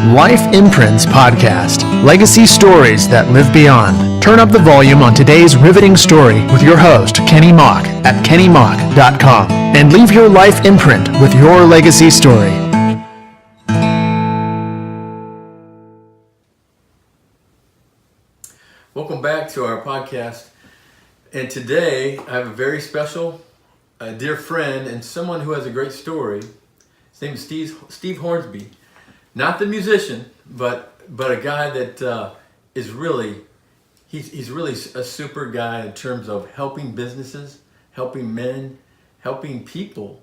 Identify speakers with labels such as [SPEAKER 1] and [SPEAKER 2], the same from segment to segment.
[SPEAKER 1] Life Imprints Podcast. Legacy stories that live beyond. Turn up the volume on today's riveting story with your host, Kenny Mauck, at kennymauck.com. And leave your life imprint with your legacy story.
[SPEAKER 2] Welcome back to our podcast. And today I have a very special, dear friend and someone who has a great story. His name is Steve Hornsby. Not the musician, but a guy that is really, he's really a super guy in terms of helping businesses, helping men, helping people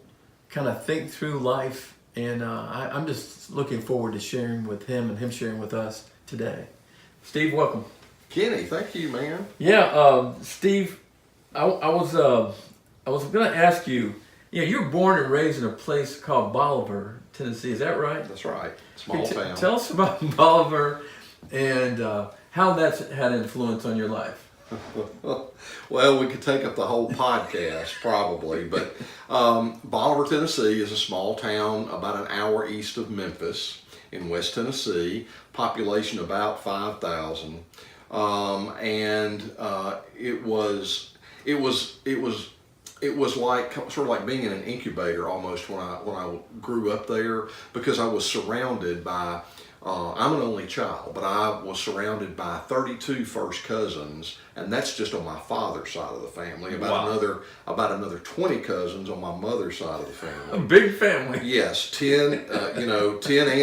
[SPEAKER 2] kind of think through life. And I'm just looking forward to sharing with him and him sharing with us today. Steve, welcome.
[SPEAKER 3] Kenny, thank you, man.
[SPEAKER 2] Yeah, Steve, I was going to ask you. You were born and raised in a place called Bolivar, Tennessee. Is that right?
[SPEAKER 3] That's right. Small town.
[SPEAKER 2] Tell us about Bolivar and how that's had influence on your life.
[SPEAKER 3] Well, we could take up the whole podcast probably, but Bolivar, Tennessee is a small town about an hour east of Memphis in West Tennessee. Population about 5,000, and it was like sort of like being in an incubator almost when I grew up there, because I was surrounded by, I'm an only child, but I was surrounded by 32 first cousins, and that's just on my father's side of the family. About another 20 cousins on my mother's side of the family.
[SPEAKER 2] A big family.
[SPEAKER 3] Yes, 10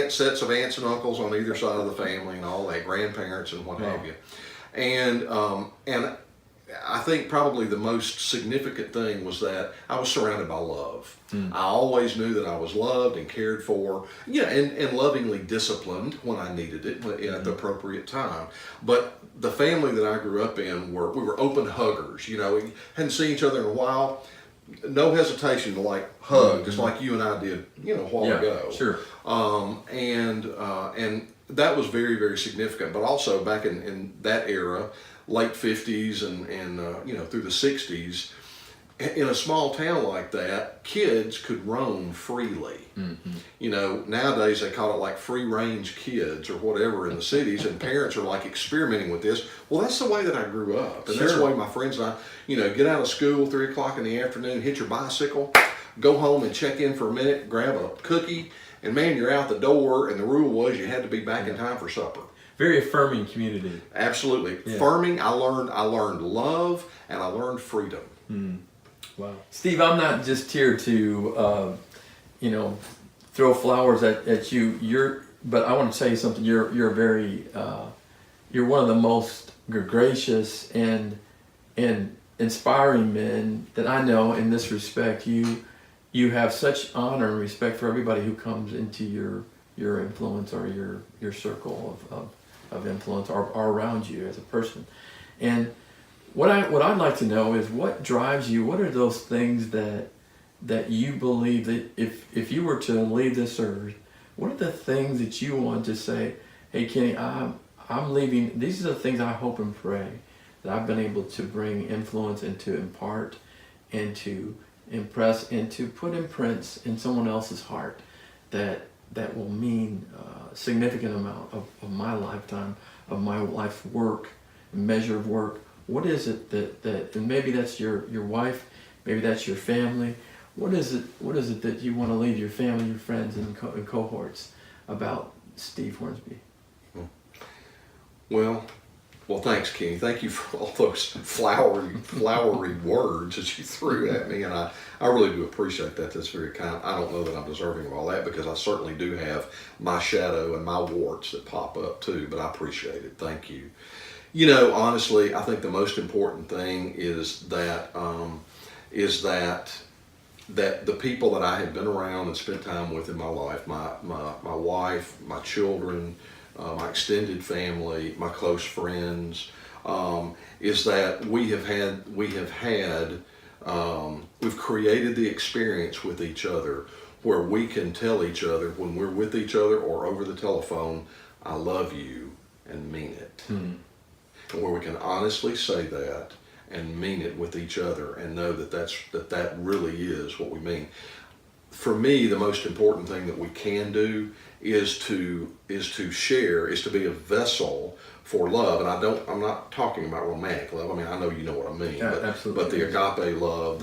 [SPEAKER 3] sets of aunts and uncles on either side of the family, and all that, grandparents and what have you, and I think probably the most significant thing was that I was surrounded by love. I always knew that I was loved and cared for, and lovingly disciplined when I needed it at the appropriate time. But the family that I grew up in we were open huggers. We hadn't seen each other in a while. No hesitation to hug, just like you and I did, a while ago.
[SPEAKER 2] Sure.
[SPEAKER 3] And that was very, very significant. But also back in that era, late 50s and through the 60s, in a small town like that, kids could roam freely. Nowadays they call it free range kids or whatever in the cities, and parents are experimenting with this. Well, that's the way that I grew up, and
[SPEAKER 2] Sure.
[SPEAKER 3] That's the way my friends and I, get out of school 3 o'clock in the afternoon, hit your bicycle, go home and check in for a minute, grab a cookie, and man, you're out the door, and the rule was you had to be back in time for supper.
[SPEAKER 2] Very affirming community.
[SPEAKER 3] Absolutely.
[SPEAKER 2] Yeah.
[SPEAKER 3] Affirming. I learned love, and I learned freedom.
[SPEAKER 2] Wow. Steve, I'm not just here to, throw flowers at you. But I want to tell you something. You're very, you're one of the most gracious and inspiring men that I know in this respect. You have such honor and respect for everybody who comes into your influence or your circle of influence or around you as a person. And what I'd like to know is what drives you. What are those things that you believe that if you were to leave this earth, what are the things that you want to say, hey Kenny, I'm leaving, these are the things I hope and pray that I've been able to bring influence and to impart and to impress and to put imprints in someone else's heart that will mean a significant amount of my lifetime, of my life's work, measure of work. What is it that and maybe that's your wife, maybe that's your family. What is it that you want to leave your family, your friends, and cohorts about Steve Hornsby?
[SPEAKER 3] Well, thanks, Kenny. Thank you for all those flowery words that you threw at me, and I really do appreciate that. That's very kind. I don't know that I'm deserving of all that, because I certainly do have my shadow and my warts that pop up too, but I appreciate it. Thank you. Honestly, I think the most important thing is that the people that I have been around and spent time with in my life, my wife, my children, my extended family, my close friends, is that we've created the experience with each other where we can tell each other when we're with each other or over the telephone, I love you, and mean it. Where we can honestly say that and mean it with each other and know that really is what we mean. For me, the most important thing that we can do is to share, is to be a vessel for love. And I'm not talking about romantic love. I mean, I know you know what I mean.
[SPEAKER 2] Yeah,
[SPEAKER 3] but,
[SPEAKER 2] absolutely.
[SPEAKER 3] but the agape love,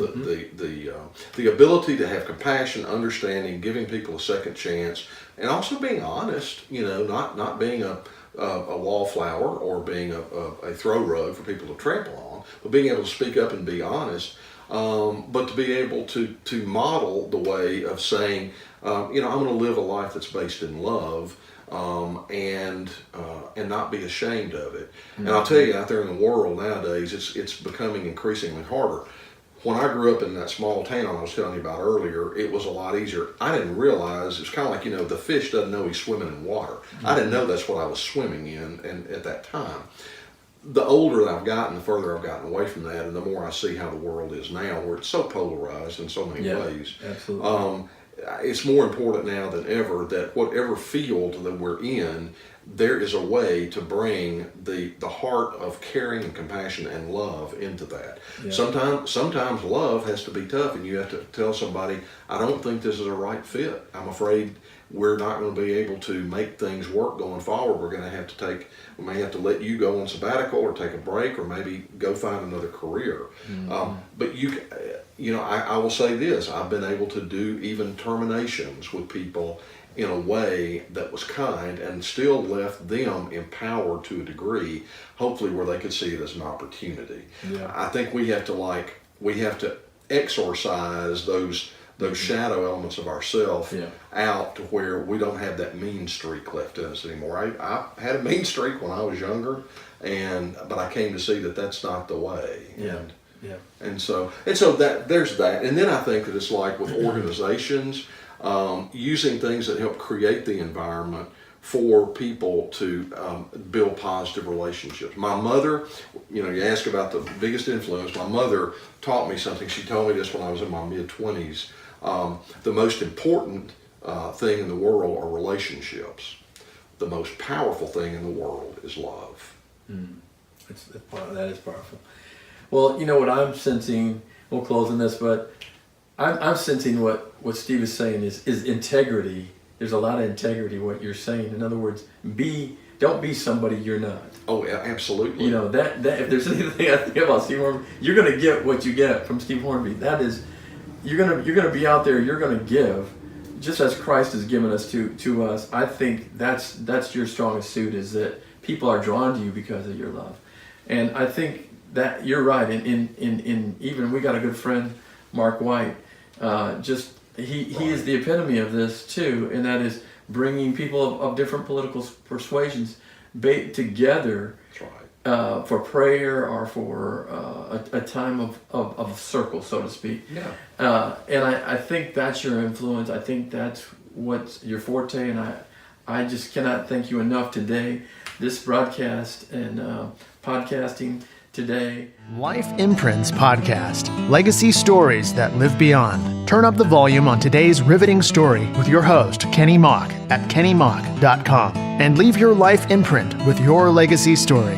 [SPEAKER 3] the ability to have compassion, understanding, giving people a second chance, and also being honest. Not being a wallflower or being a throw rug for people to trample on, but being able to speak up and be honest. But to be able to model the way of saying, I'm going to live a life that's based in love, and not be ashamed of it. And I'll tell you, out there in the world nowadays, it's becoming increasingly harder. When I grew up in that small town I was telling you about earlier, it was a lot easier. I didn't realize, it's kind of like, the fish doesn't know he's swimming in water. I didn't know that's what I was swimming in and at that time. The older that I've gotten, the further I've gotten away from that, and the more I see how the world is now, where it's so polarized in so many ways.
[SPEAKER 2] Absolutely.
[SPEAKER 3] It's more important now than ever that whatever field that we're in, there is a way to bring the heart of caring and compassion and love into that. Yeah. Sometimes love has to be tough, and you have to tell somebody, I don't think this is a right fit. I'm afraid we're not going to be able to make things work going forward. We may have to let you go on sabbatical or take a break, or maybe go find another career. But I will say this, I've been able to do even terminations with people in a way that was kind and still left them empowered to a degree, hopefully where they could see it as an opportunity. Yeah. I think we have to exorcise those shadow elements of ourselves out to where we don't have that mean streak left in us anymore. I had a mean streak when I was younger, but I came to see that that's not the way. And so that there's that. And then I think that it's like with organizations, using things that help create the environment for people to build positive relationships. My mother, you ask about the biggest influence, my mother taught me something. She told me this when I was in my mid-20s. The most important thing in the world are relationships. The most powerful thing in the world is love.
[SPEAKER 2] That is powerful. Well, what I'm sensing, we'll close on this, but I'm sensing what Steve is saying is integrity. There's a lot of integrity in what you're saying. In other words, don't be somebody you're not.
[SPEAKER 3] Oh, yeah, absolutely.
[SPEAKER 2] That if there's anything I think about Steve Hornsby, you're going to get what you get from Steve Hornsby. That is, you're gonna be out there. You're going to give, just as Christ has given us to us. I think that's your strongest suit, is that people are drawn to you because of your love, and I think that you're right. In even we got a good friend, Mark White. He is the epitome of this too, and that is bringing people of different political persuasions together for prayer or for a time of circle, so to speak. Yeah. And I think that's your influence. I think that's what's your forte, and I just cannot thank you enough today. This broadcast and podcasting today.
[SPEAKER 1] Life Imprints Podcast. Legacy stories that live beyond. Turn up the volume on today's riveting story with your host, Kenny Mauck, at kennymauck.com. And leave your life imprint with your legacy story.